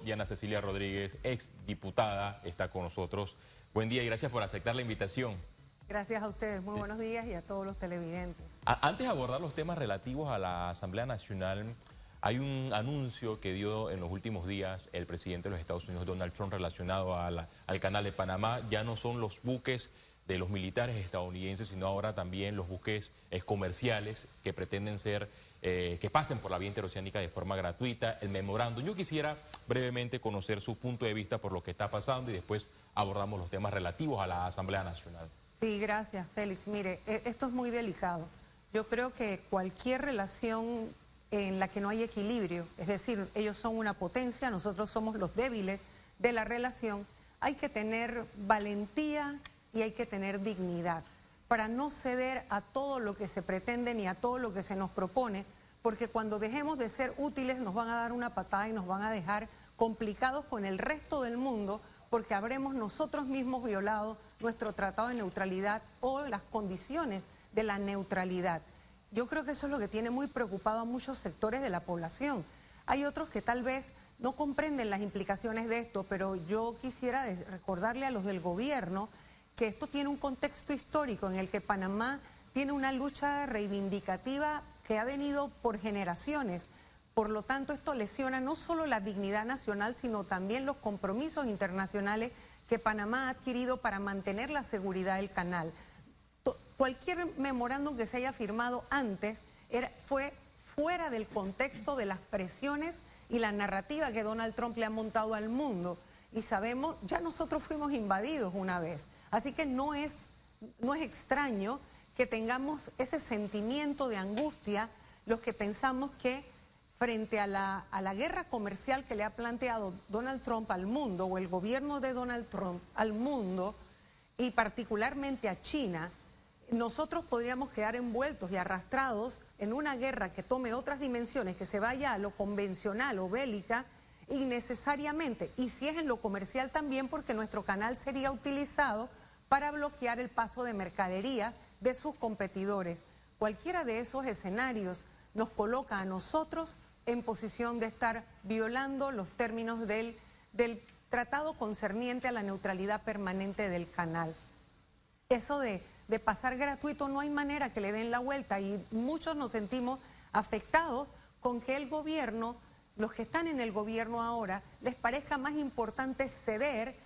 Diana Cecilia Rodríguez, ex diputada, está con nosotros. Buen día y gracias por aceptar la invitación. Gracias a ustedes, muy buenos días y a todos los televidentes. Antes de abordar los temas relativos a la Asamblea Nacional, hay un anuncio que dio en los últimos días el presidente de los Estados Unidos, Donald Trump, relacionado al Canal de Panamá. Ya no son los buques de los militares estadounidenses, sino ahora también los buques comerciales que pretenden ser, que pasen por la vía interoceánica de forma gratuita, el memorándum. Yo quisiera brevemente conocer su punto de vista por lo que está pasando y después abordamos los temas relativos a la Asamblea Nacional. Sí, gracias, Félix. Mire, esto es muy delicado. Yo creo que cualquier relación en la que no hay equilibrio, es decir, ellos son una potencia, nosotros somos los débiles de la relación, hay que tener valentía y hay que tener dignidad para no ceder a todo lo que se pretende ni a todo lo que se nos propone, porque cuando dejemos de ser útiles nos van a dar una patada y nos van a dejar complicados con el resto del mundo, porque habremos nosotros mismos violado nuestro tratado de neutralidad o las condiciones de la neutralidad. Yo creo que eso es lo que tiene muy preocupado a muchos sectores de la población. Hay otros que tal vez no comprenden las implicaciones de esto, pero yo quisiera recordarle a los del gobierno que esto tiene un contexto histórico en el que Panamá tiene una lucha reivindicativa que ha venido por generaciones. Por lo tanto, esto lesiona no solo la dignidad nacional, sino también los compromisos internacionales que Panamá ha adquirido para mantener la seguridad del canal. Cualquier memorándum que se haya firmado antes fue fuera del contexto de las presiones y la narrativa que Donald Trump le ha montado al mundo. Y sabemos, ya nosotros fuimos invadidos una vez, así que no es extraño que tengamos ese sentimiento de angustia los que pensamos que frente a la guerra comercial que le ha planteado Donald Trump al mundo, o el gobierno de Donald Trump al mundo, y particularmente a China, nosotros podríamos quedar envueltos y arrastrados en una guerra que tome otras dimensiones, que se vaya a lo convencional o bélica, innecesariamente, y si es en lo comercial también, porque nuestro canal sería utilizado para bloquear el paso de mercaderías de sus competidores. Cualquiera de esos escenarios nos coloca a nosotros en posición de estar violando los términos del tratado concerniente a la neutralidad permanente del canal. Eso de pasar gratuito no hay manera que le den la vuelta, y muchos nos sentimos afectados con que el gobierno, los que están en el gobierno ahora, les parezca más importante ceder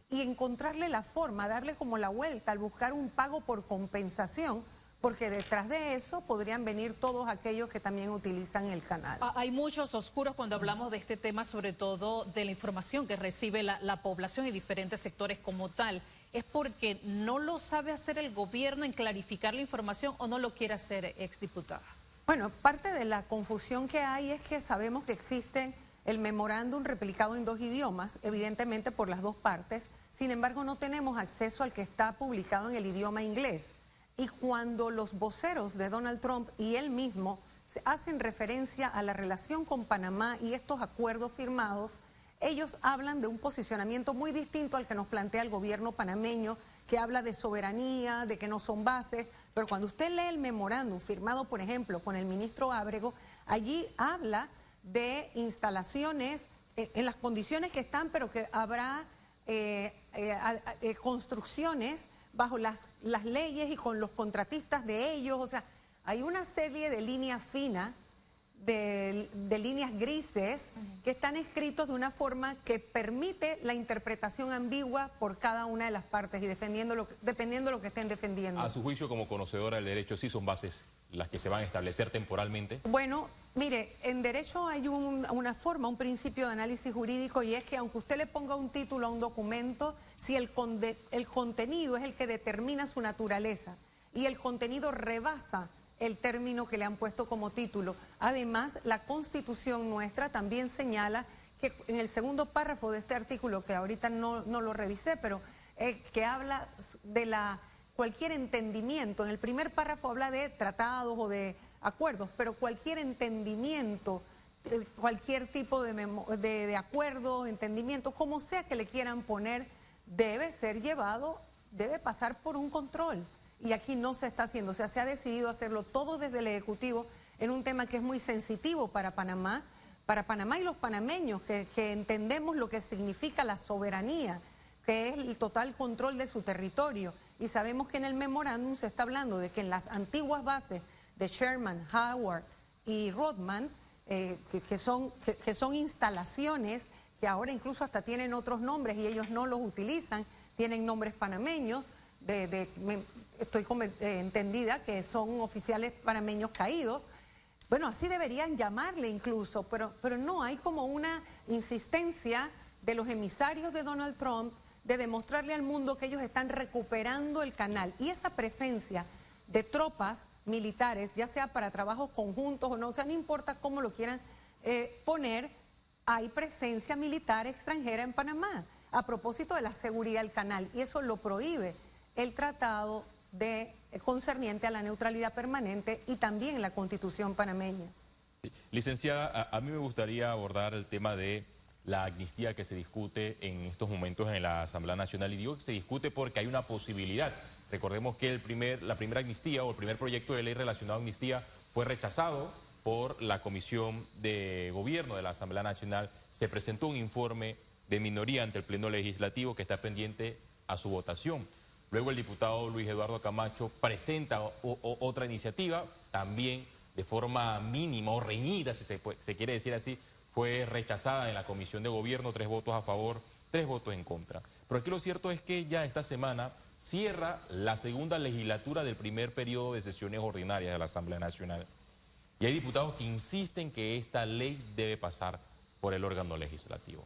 y encontrarle la forma, darle como la vuelta al buscar un pago por compensación, porque detrás de eso podrían venir todos aquellos que también utilizan el canal. Hay muchos oscuros cuando hablamos de este tema, sobre todo de la información que recibe la población y diferentes sectores como tal. ¿Es porque no lo sabe hacer el gobierno en clarificar la información o no lo quiere hacer, exdiputada? Bueno, parte de la confusión que hay es que sabemos que existe el memorándum replicado en 2 idiomas, evidentemente por las dos partes. Sin embargo, no tenemos acceso al que está publicado en el idioma inglés. Y cuando los voceros de Donald Trump y él mismo hacen referencia a la relación con Panamá y estos acuerdos firmados, ellos hablan de un posicionamiento muy distinto al que nos plantea el gobierno panameño, que habla de soberanía, de que no son bases, pero cuando usted lee el memorándum firmado, por ejemplo, con el ministro Ábrego, allí habla de instalaciones en las condiciones que están, pero que habrá construcciones bajo las leyes y con los contratistas de ellos. O sea, hay una serie de líneas finas, de líneas grises, que están escritos de una forma que permite la interpretación ambigua por cada una de las partes y dependiendo de lo que estén defendiendo. A su juicio, como conocedora del derecho, ¿sí son bases las que se van a establecer temporalmente? Bueno, mire, en derecho hay una forma, un principio de análisis jurídico, y es que aunque usted le ponga un título a un documento, si el contenido es el que determina su naturaleza y el contenido rebasa el término que le han puesto como título. Además, la Constitución nuestra también señala que en el segundo párrafo de este artículo, que ahorita no lo revisé, pero que habla de cualquier entendimiento. En el primer párrafo habla de tratados o de acuerdos, pero cualquier entendimiento, cualquier tipo de acuerdo, entendimiento, como sea que le quieran poner, debe ser llevado, debe pasar por un control. Y aquí no se está haciendo, o sea, se ha decidido hacerlo todo desde el Ejecutivo en un tema que es muy sensitivo para Panamá, para Panamá y los panameños que entendemos lo que significa la soberanía, que es el total control de su territorio. Y sabemos que en el memorándum se está hablando de que en las antiguas bases de Sherman, Howard y Rodman, que son instalaciones que ahora incluso hasta tienen otros nombres y ellos no los utilizan, tienen nombres panameños, estoy entendida que son oficiales panameños caídos. Bueno, así deberían llamarle incluso, pero no, hay como una insistencia de los emisarios de Donald Trump de demostrarle al mundo que ellos están recuperando el canal. Y esa presencia de tropas militares, ya sea para trabajos conjuntos o no, o sea, no importa cómo lo quieran poner, hay presencia militar extranjera en Panamá a propósito de la seguridad del canal. Y eso lo prohíbe el tratado concerniente a la neutralidad permanente y también la Constitución panameña. Sí. Licenciada, a mí me gustaría abordar el tema de la amnistía que se discute en estos momentos en la Asamblea Nacional. Y digo que se discute porque hay una posibilidad. Recordemos que la primera amnistía o el primer proyecto de ley relacionado a amnistía fue rechazado por la Comisión de Gobierno de la Asamblea Nacional. Se presentó un informe de minoría ante el Pleno Legislativo que está pendiente a su votación. Luego el diputado Luis Eduardo Camacho presenta otra iniciativa, también de forma mínima o reñida, si se quiere decir así, fue rechazada en la Comisión de Gobierno, 3 votos a favor, 3 votos en contra. Pero aquí lo cierto es que ya esta semana cierra la segunda legislatura del primer periodo de sesiones ordinarias de la Asamblea Nacional. Y hay diputados que insisten que esta ley debe pasar por el órgano legislativo.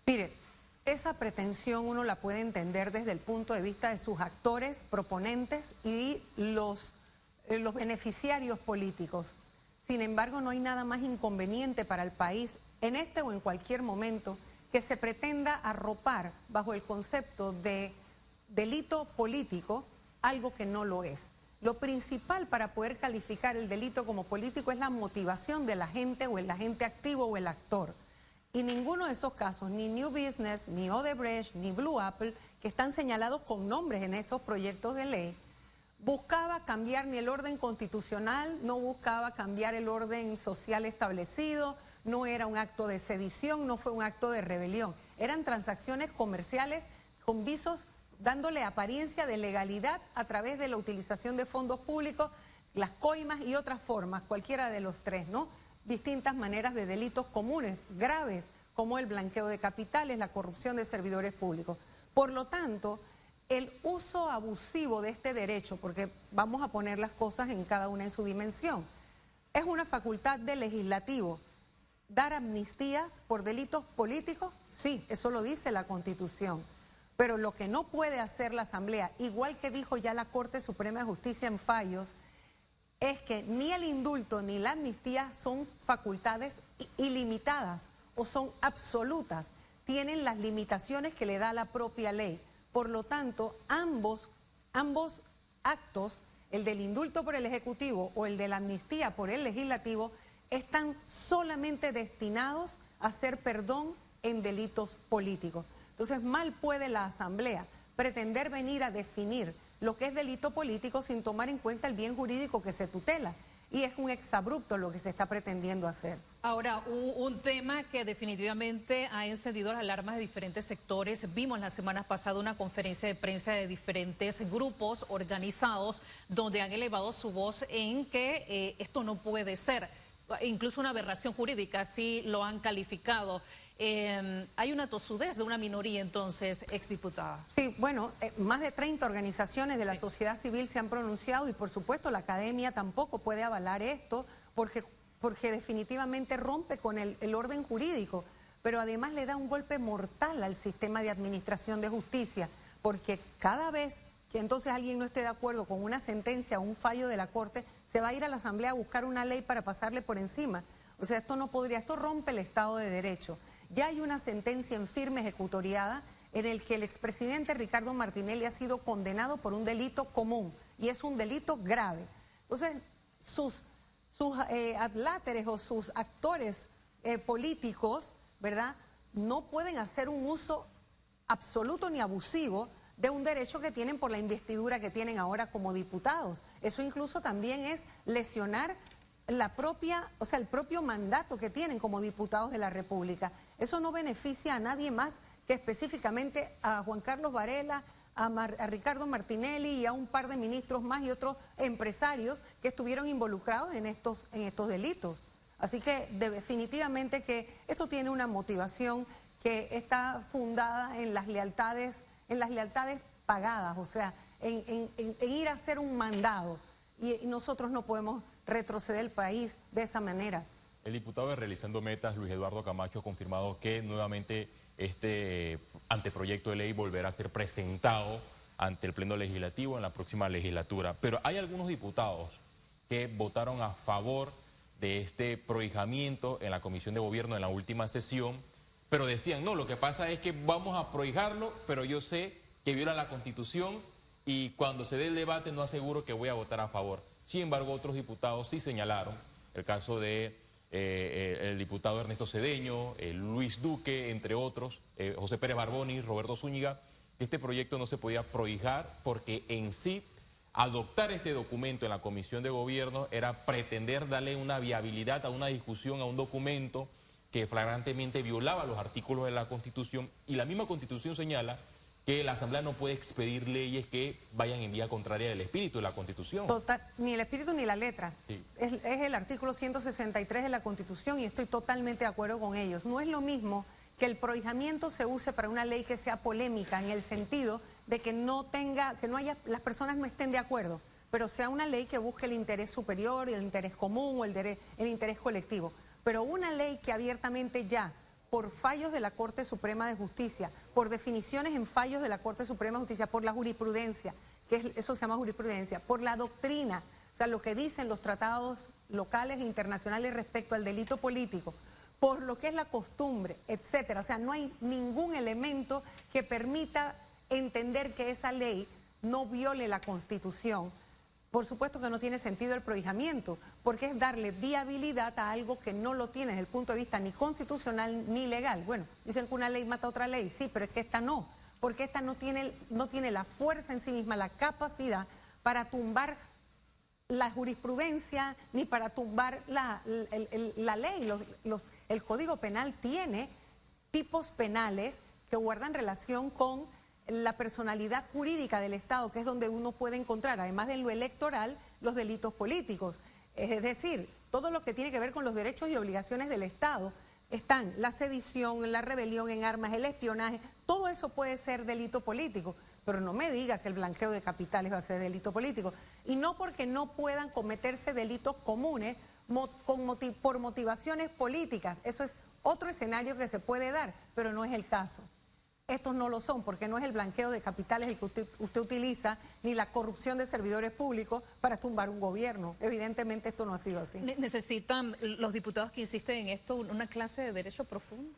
Mire, esa pretensión uno la puede entender desde el punto de vista de sus actores, proponentes y los beneficiarios políticos. Sin embargo, no hay nada más inconveniente para el país en este o en cualquier momento que se pretenda arropar bajo el concepto de delito político algo que no lo es. Lo principal para poder calificar el delito como político es la motivación del agente o el agente activo o el actor. Y ninguno de esos casos, ni New Business, ni Odebrecht, ni Blue Apple, que están señalados con nombres en esos proyectos de ley, buscaba cambiar ni el orden constitucional, no buscaba cambiar el orden social establecido, no era un acto de sedición, no fue un acto de rebelión. Eran transacciones comerciales con visos dándole apariencia de legalidad a través de la utilización de fondos públicos, las coimas y otras formas, cualquiera de los tres, ¿no? Distintas maneras de delitos comunes, graves, como el blanqueo de capitales, la corrupción de servidores públicos. Por lo tanto, el uso abusivo de este derecho, porque vamos a poner las cosas en cada una en su dimensión, es una facultad del legislativo. ¿Dar amnistías por delitos políticos? Sí, eso lo dice la Constitución. Pero lo que no puede hacer la Asamblea, igual que dijo ya la Corte Suprema de Justicia en fallos, es que ni el indulto ni la amnistía son facultades ilimitadas o son absolutas. Tienen las limitaciones que le da la propia ley. Por lo tanto, ambos actos, el del indulto por el Ejecutivo o el de la amnistía por el Legislativo, están solamente destinados a hacer perdón en delitos políticos. Entonces, mal puede la Asamblea pretender venir a definir lo que es delito político sin tomar en cuenta el bien jurídico que se tutela. Y es un exabrupto lo que se está pretendiendo hacer. Ahora, un tema que definitivamente ha encendido las alarmas de diferentes sectores. Vimos la semana pasada una conferencia de prensa de diferentes grupos organizados donde han elevado su voz en que esto no puede ser. Incluso una aberración jurídica, así lo han calificado. Hay una tosudez de una minoría, entonces, exdiputada. Sí, bueno, más de 30 organizaciones de la sociedad civil se han pronunciado y, por supuesto, la academia tampoco puede avalar esto porque definitivamente rompe con el orden jurídico, pero además le da un golpe mortal al sistema de administración de justicia, porque cada vez que entonces alguien no esté de acuerdo con una sentencia o un fallo de la Corte, se va a ir a la Asamblea a buscar una ley para pasarle por encima. O sea, esto no podría, esto rompe el Estado de Derecho. Ya hay una sentencia en firme ejecutoriada en el que el expresidente Ricardo Martinelli ha sido condenado por un delito común y es un delito grave. Entonces, sus adláteres o sus actores políticos, ¿verdad?, no pueden hacer un uso absoluto ni abusivo de un derecho que tienen por la investidura que tienen ahora como diputados. Eso incluso también es lesionar el propio mandato que tienen como diputados de la República. Eso no beneficia a nadie más que específicamente a Juan Carlos Varela, a Ricardo Martinelli y a un par de ministros más y otros empresarios que estuvieron involucrados en estos delitos. Así que definitivamente que esto tiene una motivación que está fundada en las lealtades pagadas, o sea, en ir a hacer un mandado. Y nosotros no podemos retroceder el país de esa manera. El diputado de Realizando Metas, Luis Eduardo Camacho, ha confirmado que nuevamente este anteproyecto de ley volverá a ser presentado ante el Pleno Legislativo en la próxima legislatura. Pero hay algunos diputados que votaron a favor de este prohijamiento en la Comisión de Gobierno en la última sesión, pero decían, no, lo que pasa es que vamos a prohijarlo, pero yo sé que viola la Constitución y cuando se dé el debate no aseguro que voy a votar a favor. Sin embargo, otros diputados sí señalaron, el caso de el diputado Ernesto Cedeño, Luis Duque, entre otros, José Pérez Barboni, Roberto Zúñiga, que este proyecto no se podía prohijar porque en sí adoptar este documento en la Comisión de Gobierno era pretender darle una viabilidad a una discusión, a un documento que flagrantemente violaba los artículos de la Constitución, y la misma Constitución señala que la Asamblea no puede expedir leyes que vayan en vía contraria del espíritu de la Constitución. Total, ni el espíritu ni la letra. Sí. Es el artículo 163 de la Constitución y estoy totalmente de acuerdo con ellos. No es lo mismo que el prohijamiento se use para una ley que sea polémica, en el sentido de que las personas no estén de acuerdo, pero sea una ley que busque el interés superior, el interés común o el interés colectivo. Pero una ley que abiertamente ya, por fallos de la Corte Suprema de Justicia, por definiciones en fallos de la Corte Suprema de Justicia, por la jurisprudencia, eso se llama jurisprudencia, por la doctrina, o sea, lo que dicen los tratados locales e internacionales respecto al delito político, por lo que es la costumbre, etcétera. O sea, no hay ningún elemento que permita entender que esa ley no viole la Constitución. Por supuesto que no tiene sentido el prohijamiento, porque es darle viabilidad a algo que no lo tiene desde el punto de vista ni constitucional ni legal. Bueno, dicen que una ley mata a otra ley, sí, pero es que esta no, porque esta no tiene la fuerza en sí misma, la capacidad para tumbar la jurisprudencia ni para tumbar la ley. El Código Penal tiene tipos penales que guardan relación con la personalidad jurídica del Estado, que es donde uno puede encontrar, además de lo electoral, los delitos políticos. Es decir, todo lo que tiene que ver con los derechos y obligaciones del Estado están la sedición, la rebelión en armas, el espionaje, todo eso puede ser delito político, pero no me diga que el blanqueo de capitales va a ser delito político. Y no porque no puedan cometerse delitos comunes por motivaciones políticas, eso es otro escenario que se puede dar, pero no es el caso. Estos no lo son, porque no es el blanqueo de capitales el que usted utiliza, ni la corrupción de servidores públicos para tumbar un gobierno. Evidentemente esto no ha sido así. ¿Necesitan los diputados que insisten en esto una clase de derecho profundo?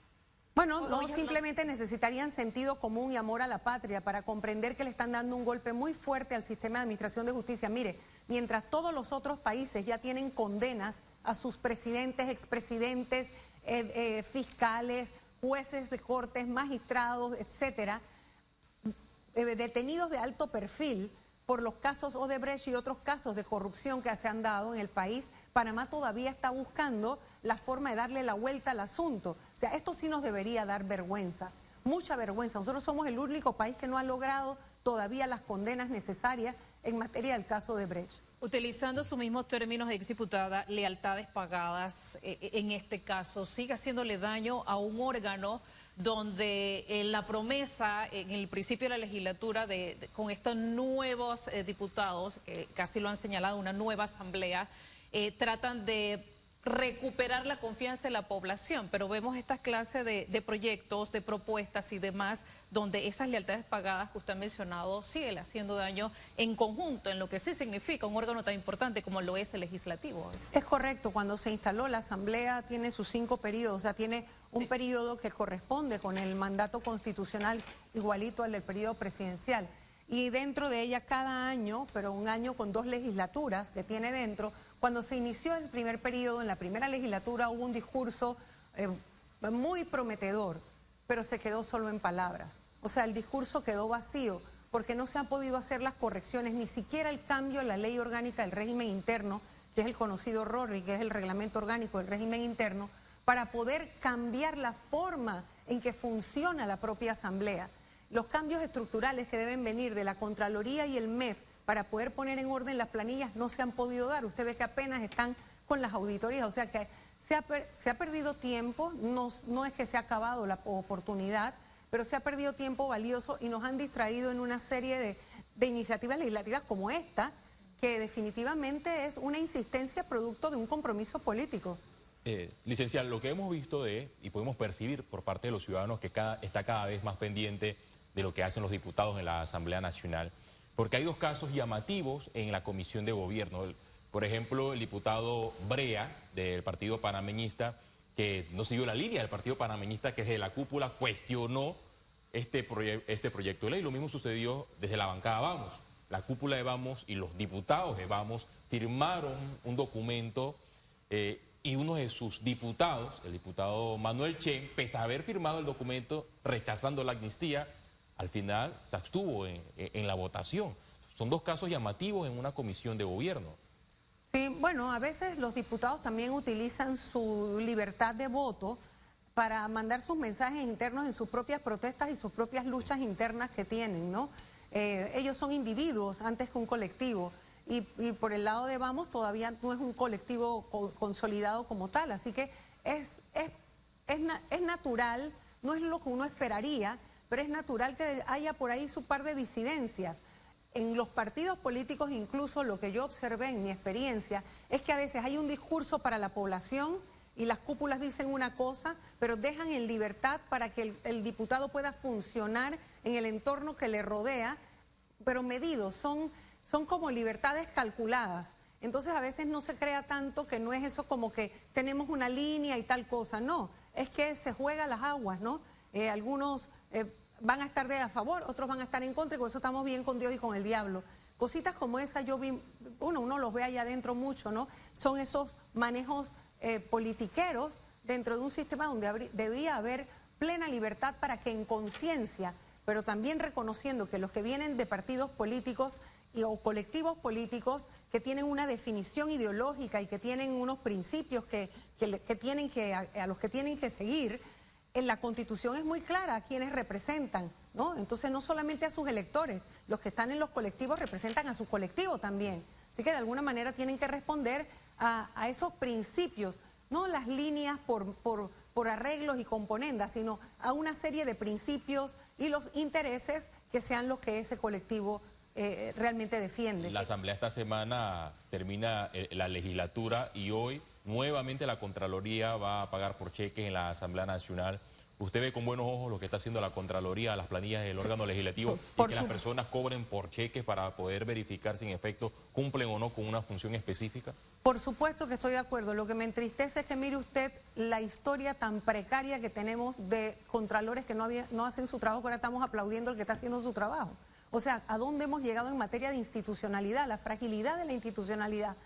Bueno, no, simplemente necesitarían sentido común y amor a la patria para comprender que le están dando un golpe muy fuerte al sistema de administración de justicia. Mire, mientras todos los otros países ya tienen condenas a sus presidentes, expresidentes, fiscales, jueces de cortes, magistrados, etcétera, detenidos de alto perfil por los casos Odebrecht y otros casos de corrupción que se han dado en el país, Panamá todavía está buscando la forma de darle la vuelta al asunto. O sea, esto sí nos debería dar vergüenza, mucha vergüenza. Nosotros somos el único país que no ha logrado todavía las condenas necesarias en materia del caso Odebrecht. Utilizando sus mismos términos, exdiputada, lealtades pagadas, en este caso, sigue haciéndole daño a un órgano donde la promesa en el principio de la legislatura con estos nuevos diputados, que casi lo han señalado, una nueva asamblea, tratan de recuperar la confianza de la población, pero vemos estas clases de proyectos, de propuestas y demás, donde esas lealtades pagadas que usted ha mencionado siguen haciendo daño en conjunto, en lo que sí significa un órgano tan importante como lo es el legislativo. Es correcto, cuando se instaló la asamblea tiene sus 5 periodos, o sea, tiene un periodo que corresponde con el mandato constitucional igualito al del periodo presidencial. Y dentro de ella cada año, pero un año con 2 legislaturas que tiene dentro. Cuando se inició el primer periodo, en la primera legislatura hubo un discurso muy prometedor, pero se quedó solo en palabras. O sea, el discurso quedó vacío porque no se han podido hacer las correcciones, ni siquiera el cambio en la ley orgánica del régimen interno, que es el conocido RORRI, que es el Reglamento Orgánico del Régimen Interno, para poder cambiar la forma en que funciona la propia Asamblea. Los cambios estructurales que deben venir de la Contraloría y el MEF para poder poner en orden las planillas no se han podido dar. Usted ve que apenas están con las auditorías, o sea que se ha perdido tiempo, no es que se ha acabado la oportunidad, pero se ha perdido tiempo valioso y nos han distraído en una serie de iniciativas legislativas como esta, que definitivamente es una insistencia producto de un compromiso político. Licenciada, lo que hemos visto y podemos percibir por parte de los ciudadanos que está cada vez más pendiente de lo que hacen los diputados en la Asamblea Nacional, porque hay dos casos llamativos en la Comisión de Gobierno. Por ejemplo, el diputado Brea, del Partido Panameñista, que no siguió la línea del Partido Panameñista, que desde la cúpula cuestionó este proyecto de ley. Lo mismo sucedió desde la bancada Vamos. La cúpula de Vamos y los diputados de Vamos firmaron un documento y uno de sus diputados, el diputado Manuel Chen, pese a haber firmado el documento rechazando la amnistía, al final se abstuvo en la votación. Son dos casos llamativos en una comisión de gobierno. Sí, bueno, a veces los diputados también utilizan su libertad de voto para mandar sus mensajes internos en sus propias protestas y sus propias luchas internas que tienen, ¿no? Ellos son individuos antes que un colectivo y por el lado de Vamos todavía no es un colectivo consolidado como tal, así que es natural, no es lo que uno esperaría, pero es natural que haya por ahí su par de disidencias. En los partidos políticos, incluso lo que yo observé en mi experiencia, es que a veces hay un discurso para la población y las cúpulas dicen una cosa, pero dejan en libertad para que el diputado pueda funcionar en el entorno que le rodea, pero medidos, son como libertades calculadas. Entonces a veces no se crea tanto que no es eso como que tenemos una línea y tal cosa, no, es que se juega las aguas, ¿no? Algunos van a estar a favor, otros van a estar en contra, y con eso estamos bien con Dios y con el diablo. Cositas como esa yo vi, uno los ve allá adentro mucho, ¿no? Son esos manejos politiqueros dentro de un sistema donde debía haber plena libertad para que en conciencia, pero también reconociendo que los que vienen de partidos políticos o colectivos políticos que tienen una definición ideológica y que tienen unos principios a los que tienen que seguir, en la Constitución es muy clara a quienes representan, ¿no? Entonces no solamente a sus electores, los que están en los colectivos representan a su colectivo también. Así que de alguna manera tienen que responder a esos principios, no las líneas por arreglos y componendas, sino a una serie de principios y los intereses que sean los que ese colectivo realmente defiende. La Asamblea esta semana termina la legislatura y hoy nuevamente la Contraloría va a pagar por cheques en la Asamblea Nacional. ¿Usted ve con buenos ojos lo que está haciendo la Contraloría, las planillas del órgano legislativo, y que las personas cobren por cheques para poder verificar si en efecto cumplen o no con una función específica? Por supuesto que estoy de acuerdo. Lo que me entristece es que mire usted la historia tan precaria que tenemos de contralores que no hacen su trabajo, que ahora estamos aplaudiendo al que está haciendo su trabajo. O sea, ¿a dónde hemos llegado en materia de institucionalidad? La fragilidad de la institucionalidad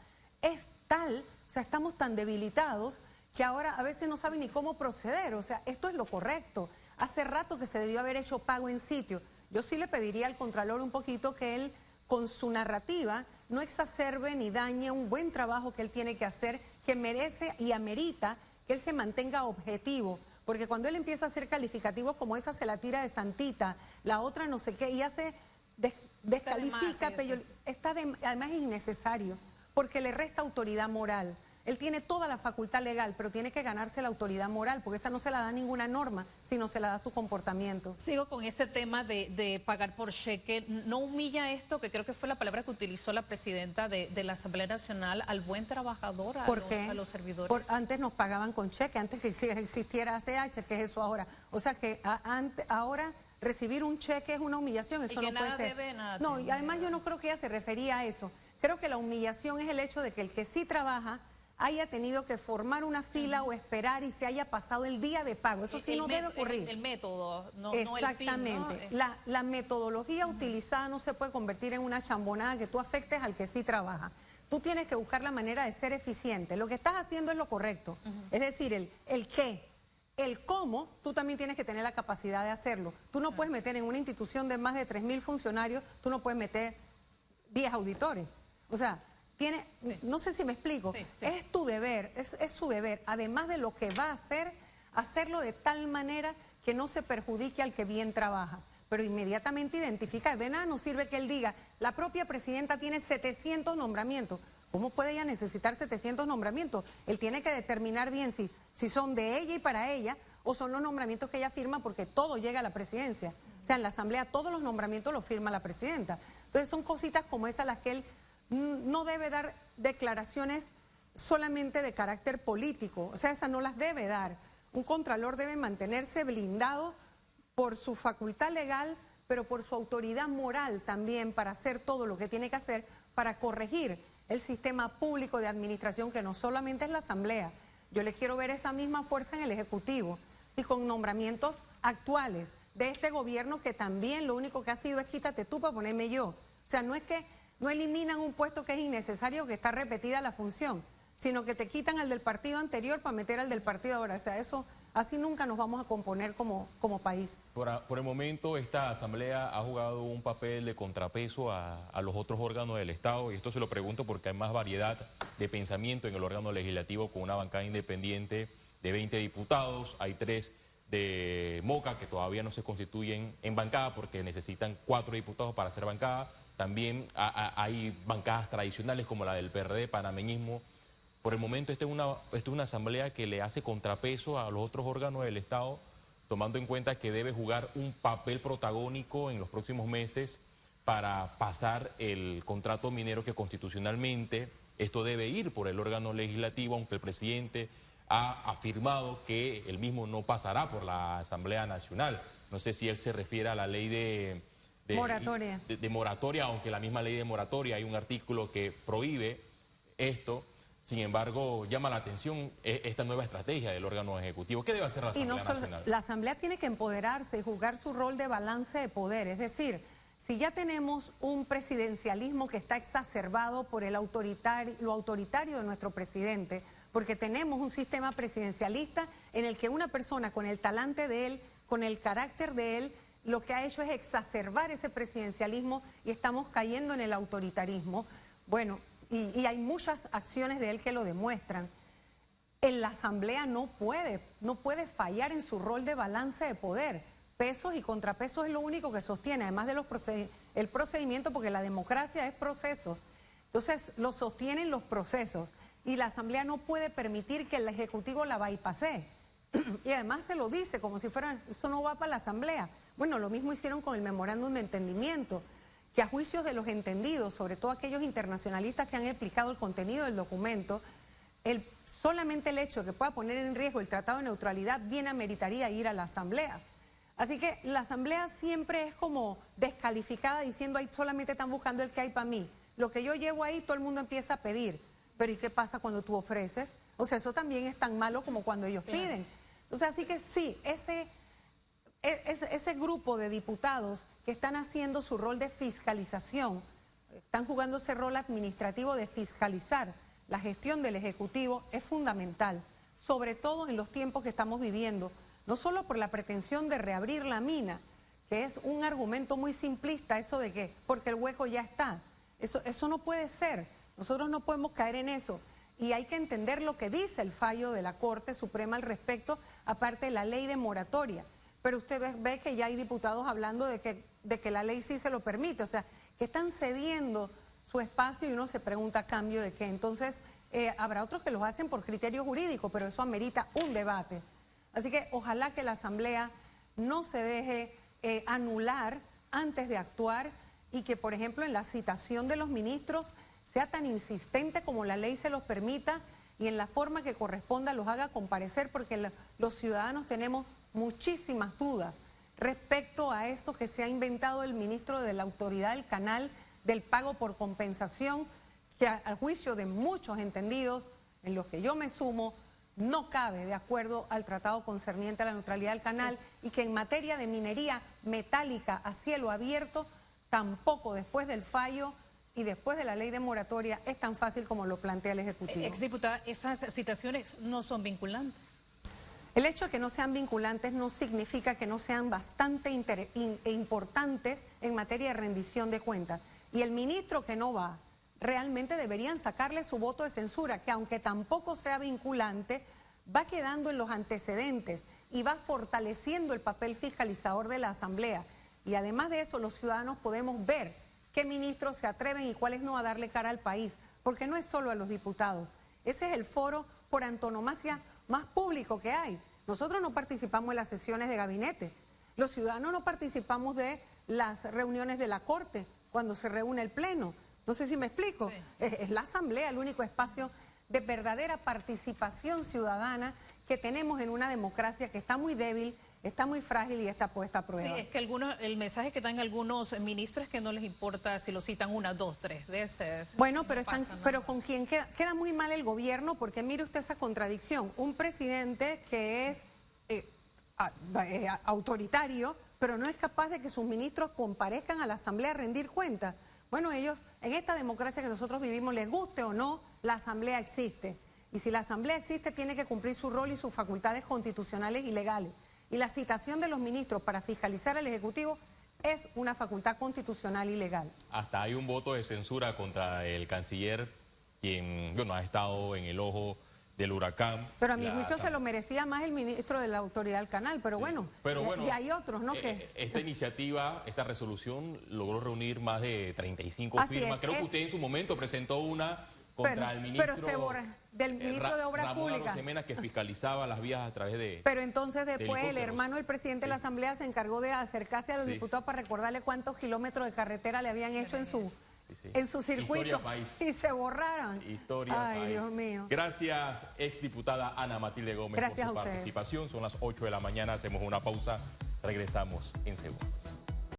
es tal, o sea, estamos tan debilitados que ahora a veces no saben ni cómo proceder. O sea, esto es lo correcto. Hace rato que se debió haber hecho pago en sitio. Yo sí le pediría al Contralor un poquito que él, con su narrativa, no exacerbe ni dañe un buen trabajo que él tiene que hacer, que merece y amerita que él se mantenga objetivo. Porque cuando él empieza a hacer calificativos como esa se la tira de santita, la otra no sé qué, y hace descalifica, además es innecesario, porque le resta autoridad moral. Él tiene toda la facultad legal, pero tiene que ganarse la autoridad moral, porque esa no se la da ninguna norma, sino se la da su comportamiento. Sigo con ese tema de pagar por cheque. ¿No humilla esto, que creo que fue la palabra que utilizó la presidenta de la Asamblea Nacional, al buen trabajador, a los servidores? Antes nos pagaban con cheque, antes que existiera ACH, que es eso ahora. O sea que ahora recibir un cheque es una humillación, eso no puede ser. No, y además yo no creo que ella se refería a eso. Creo que la humillación es el hecho de que el que sí trabaja haya tenido que formar una fila o esperar y se haya pasado el día de pago. Eso sí no debe ocurrir. El método, no exactamente. El fin, ¿no? La metodología utilizada no se puede convertir en una chambonada que tú afectes al que sí trabaja. Tú tienes que buscar la manera de ser eficiente. Lo que estás haciendo es lo correcto. Es decir, el qué. El cómo, tú también tienes que tener la capacidad de hacerlo. Tú no puedes meter en una institución de más de 3.000 funcionarios, tú no puedes meter 10 auditores. O sea, tiene, Sí. no sé si me explico, Sí, sí. es tu deber, es su deber, además de lo que va a hacer, hacerlo de tal manera que no se perjudique al que bien trabaja. Pero inmediatamente identifica, de nada nos sirve que él diga, la propia presidenta tiene 700 nombramientos. ¿Cómo puede ella necesitar 700 nombramientos? Él tiene que determinar bien si son de ella y para ella o son los nombramientos que ella firma, porque todo llega a la presidencia. O sea, en la asamblea todos los nombramientos los firma la presidenta. Entonces son cositas como esas las que él no debe dar declaraciones solamente de carácter político. O sea, esas no las debe dar. Un contralor debe mantenerse blindado por su facultad legal, pero por su autoridad moral también para hacer todo lo que tiene que hacer para corregir el sistema público de administración, que no solamente es la Asamblea. Yo le quiero ver esa misma fuerza en el Ejecutivo y con nombramientos actuales de este gobierno, que también lo único que ha sido es quítate tú para ponerme yo. O sea, no es que no eliminan un puesto que es innecesario, que está repetida la función, sino que te quitan al del partido anterior para meter al del partido ahora. O sea, eso así nunca nos vamos a componer como país. Por el momento, esta asamblea ha jugado un papel de contrapeso a los otros órganos del Estado, y esto se lo pregunto porque hay más variedad de pensamiento en el órgano legislativo, con una bancada independiente de 20 diputados, hay 3 de Moca que todavía no se constituyen en bancada porque necesitan 4 diputados para hacer bancada. También hay bancadas tradicionales como la del PRD, panameñismo. Por el momento esta es una asamblea que le hace contrapeso a los otros órganos del Estado, tomando en cuenta que debe jugar un papel protagónico en los próximos meses para pasar el contrato minero, que constitucionalmente esto debe ir por el órgano legislativo, aunque el presidente ha afirmado que el mismo no pasará por la Asamblea Nacional. No sé si él se refiere a la ley de moratoria. De moratoria, aunque la misma ley de moratoria hay un artículo que prohíbe esto. Sin embargo, llama la atención esta nueva estrategia del órgano ejecutivo. ¿Qué debe hacer la Asamblea Nacional? La Asamblea tiene que empoderarse y jugar su rol de balance de poder. Es decir, si ya tenemos un presidencialismo que está exacerbado por lo autoritario de nuestro presidente, porque tenemos un sistema presidencialista en el que una persona con el talante de él, con el carácter de él, lo que ha hecho es exacerbar ese presidencialismo y estamos cayendo en el autoritarismo. Bueno, y hay muchas acciones de él que lo demuestran. En la Asamblea no puede fallar en su rol de balance de poder. Pesos y contrapesos es lo único que sostiene, además de el procedimiento, porque la democracia es proceso. Entonces, lo sostienen los procesos. Y la Asamblea no puede permitir que el Ejecutivo la bypassee. Y además se lo dice como si fuera, eso no va para la Asamblea. Bueno, lo mismo hicieron con el memorándum de entendimiento, que a juicios de los entendidos, sobre todo aquellos internacionalistas que han explicado el contenido del documento, solamente el hecho de que pueda poner en riesgo el Tratado de Neutralidad bien ameritaría ir a la Asamblea. Así que la Asamblea siempre es como descalificada diciendo, ahí solamente están buscando el que hay para mí. Lo que yo llevo ahí, todo el mundo empieza a pedir. Pero ¿y qué pasa cuando tú ofreces? O sea, eso también es tan malo como cuando ellos piden. Entonces, así que sí, ese grupo de diputados que están haciendo su rol de fiscalización, están jugando ese rol administrativo de fiscalizar la gestión del Ejecutivo, es fundamental, sobre todo en los tiempos que estamos viviendo, no solo por la pretensión de reabrir la mina, que es un argumento muy simplista, eso de que porque el hueco ya está, eso no puede ser, nosotros no podemos caer en eso. Y hay que entender lo que dice el fallo de la Corte Suprema al respecto, aparte de la ley de moratoria. Pero usted ve que ya hay diputados hablando de que la ley sí se lo permite, o sea, que están cediendo su espacio y uno se pregunta a cambio de qué. Entonces, habrá otros que los hacen por criterio jurídico, pero eso amerita un debate. Así que ojalá que la Asamblea no se deje anular antes de actuar y que, por ejemplo, en la citación de los ministros sea tan insistente como la ley se los permita y en la forma que corresponda los haga comparecer, porque los ciudadanos tenemos muchísimas dudas respecto a eso que se ha inventado el ministro de la Autoridad del Canal del pago por compensación, que a juicio de muchos entendidos, en los que yo me sumo, no cabe de acuerdo al tratado concerniente a la neutralidad del canal y que en materia de minería metálica a cielo abierto, tampoco después del fallo y después de la ley de moratoria es tan fácil como lo plantea el Ejecutivo. Exdiputada, esas citaciones no son vinculantes. El hecho de que no sean vinculantes no significa que no sean bastante importantes en materia de rendición de cuentas. Y el ministro que no va realmente deberían sacarle su voto de censura, que aunque tampoco sea vinculante, va quedando en los antecedentes y va fortaleciendo el papel fiscalizador de la Asamblea. Y además de eso, los ciudadanos podemos ver qué ministros se atreven y cuáles no a darle cara al país, porque no es solo a los diputados. Ese es el foro por antonomasia más público que hay. Nosotros no participamos en las sesiones de gabinete, los ciudadanos no participamos de las reuniones de la Corte cuando se reúne el Pleno. No sé si me explico. Sí. Es la Asamblea el único espacio de verdadera participación ciudadana que tenemos en una democracia que está muy débil, está muy frágil y está puesta a prueba. Sí, es que el mensaje que dan algunos ministros es que no les importa si lo citan 1, 2, 3 veces. Bueno, pero, pero con quien queda muy mal el gobierno, porque mire usted esa contradicción. Un presidente que es autoritario, pero no es capaz de que sus ministros comparezcan a la Asamblea a rendir cuentas. Bueno, ellos, en esta democracia que nosotros vivimos, les guste o no, la Asamblea existe. Y si la Asamblea existe, tiene que cumplir su rol y sus facultades constitucionales y legales. Y la citación de los ministros para fiscalizar al Ejecutivo es una facultad constitucional y legal. Hasta hay un voto de censura contra el canciller, quien, bueno, ha estado en el ojo del huracán. Pero a mi juicio se lo merecía más el ministro de la Autoridad del Canal, pero, sí, bueno, y hay otros, ¿no? Esta iniciativa, esta resolución logró reunir más de 35 firmas. Creo que usted en su momento presentó una contra el ministro, del ministro de Obras Públicas, Arosemena, que fiscalizaba las vías a través de... Pero entonces después el hermano del presidente de la Asamblea se encargó de acercarse a los diputados para recordarle cuántos kilómetros de carretera le habían hecho en su circuito y se borraron. Ay, Dios mío. Gracias, exdiputada Ana Matilde Gómez, por su participación. Son las 8 de la mañana, hacemos una pausa, regresamos en segundos.